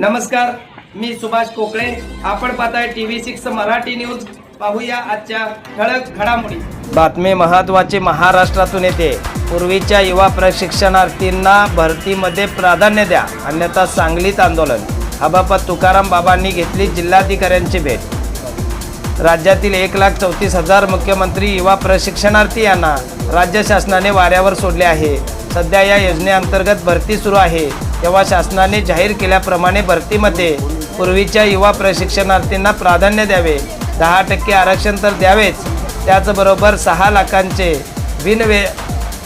नमस्कार, मी सुभाष कोकळे. आपण पाहताय TV6 मराठी न्यूज. पाहूया आजच्या ठळक घडामोडी. बातमी महत्त्वाची महाराष्ट्रातून येते. पूर्वीच्या युवा प्रशिक्षणार्थींना भरतीमध्ये प्राधान्य द्या, अन्यथा सांगलीत आंदोलन. हबापत तुकाराम बाबांनी घेतली जिल्हाधिकाऱ्यांची भेट. राज्यातील 1,34,000 मुख्यमंत्री युवा प्रशिक्षणार्थी यांना राज्य शासनाने वाऱ्यावर सोडले आहे. सध्या या योजनेअंतर्गत भरती सुरू आहे. तेव्हा शासनाने जाहीर केल्याप्रमाणे भरतीमध्ये पूर्वीच्या युवा प्रशिक्षणार्थींना प्राधान्य द्यावे. 10% आरक्षण तर द्यावेच, त्याचबरोबर 6 लाखांचे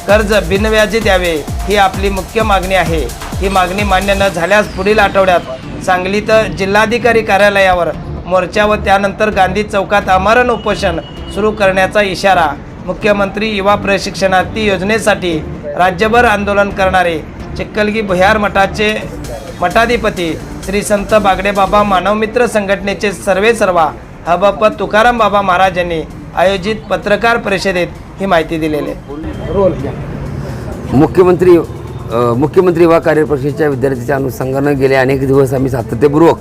कर्ज बिनव्याजी द्यावे, ही आपली मुख्य मागणी आहे. ही मागणी मान्य न झाल्यास पुढील आठवड्यात सांगलीत जिल्हाधिकारी कार्यालयावर मोर्चा व त्यानंतर गांधी चौकात आमरण उपोषण सुरू करण्याचा इशारा. मुख्यमंत्री युवा प्रशिक्षणार्थी योजनेसाठी राज्यभर आंदोलन करणारे चिखलगी भुयार मठाचे मठाधिपती श्री संत बागडेबाबा मानवमित्र संघटनेचे सर्वेसर्वा हबापत तुकाराम बाबा महाराज यांनी आयोजित पत्रकार परिषदेत ही माहिती दिलेली आहे. मुख्यमंत्री युवा कार्यपरिषदेच्या विद्यार्थ्यांच्या अनुषंगानं गेले अनेक दिवस आम्ही सातत्यपूर्वक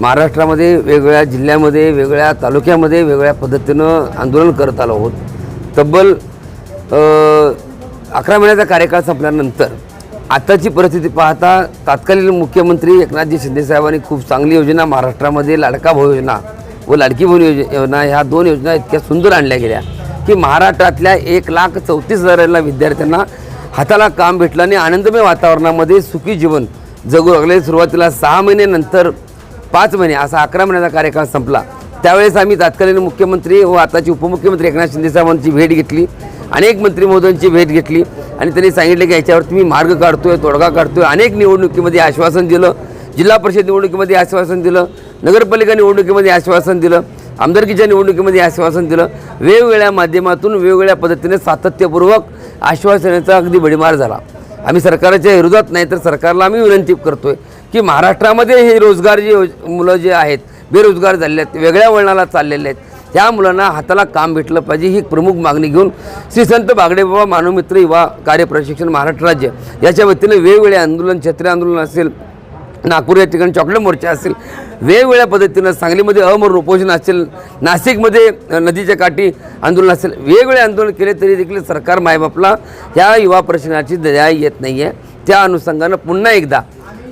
महाराष्ट्रामध्ये वेगवेगळ्या जिल्ह्यामध्ये, वेगवेगळ्या तालुक्यामध्ये वेगवेगळ्या पद्धतीनं आंदोलन करत आलो आहोत. तब्बल 11 महिन्याचा कार्यकाळ संपल्यानंतर आताची परिस्थिती पाहता तत्कालीन मुख्यमंत्री एकनाथजी शिंदेसाहेबांनी खूप चांगली योजना महाराष्ट्रामध्ये लाडका भाऊ योजना व लाडकी बहीण योजना ह्या 2 योजना इतक्या सुंदर आणल्या गेल्या की महाराष्ट्रातल्या 1,34,000 विद्यार्थ्यांना हाताला काम भेटलं आणि आनंदमय वातावरणामध्ये सुखी जीवन जगू लागले. सुरुवातीला 6 महिने, नंतर 5 महिने, असा 11 महिन्याचा कार्यकाळ संपला. त्यावेळेस आम्ही तत्कालीन मुख्यमंत्री व आताचे उपमुख्यमंत्री एकनाथ शिंदेसाहेबांची भेट घेतली. अनेक मंत्री महोदयांची भेट घेतली आणि त्यांनी सांगितले की याच्यावरती मी मार्ग काढतोय, तोडगा काढतोय. अनेक निवडणुकीमध्ये आश्वासन दिलं, जिल्हा परिषद निवडणुकीमध्ये आश्वासन दिलं, नगरपालिका निवडणुकीमध्ये आश्वासन दिलं, आमदारकीच्या निवडणुकीमध्ये आश्वासन दिलं. वेगवेगळ्या माध्यमातून वेगवेगळ्या पद्धतीने सातत्यपूर्वक आश्वासनाचा अगदी भडीमार झाला. आम्ही सरकारच्या विरोधात नाही, तर सरकारला आम्ही विनंती करतोय की महाराष्ट्रामध्ये हे रोजगार मुलं जे आहेत बेरोजगार झालेले आहेत, वेगळ्या वळणाला चाललेले आहेत, त्या मुलांना हाताला काम भेटलं पाहिजे, ही प्रमुख मागणी घेऊन श्री संत बागडेबाबा मानवमित्र युवा कार्यप्रशिक्षण महाराष्ट्र राज्य याच्या वतीने वेगवेगळे आंदोलन, छत्री आंदोलन असेल, नागपूर या ठिकाणी चॉकलेट मोर्चा असेल, वेगवेगळ्या पद्धतीनं सांगलीमध्ये अमरण उपोषण असेल, नाशिकमध्ये नदीच्या काठी आंदोलन असेल, वेगवेगळे आंदोलन केले तरी देखील सरकार मायबापला ह्या युवा प्रशिक्षणाची दया येत नाही आहे. त्या अनुषंगानं पुन्हा एकदा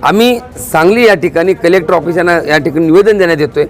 आम्ही सांगली या ठिकाणी कलेक्टर ऑफिसांना या ठिकाणी निवेदन देण्यात येतो आहे.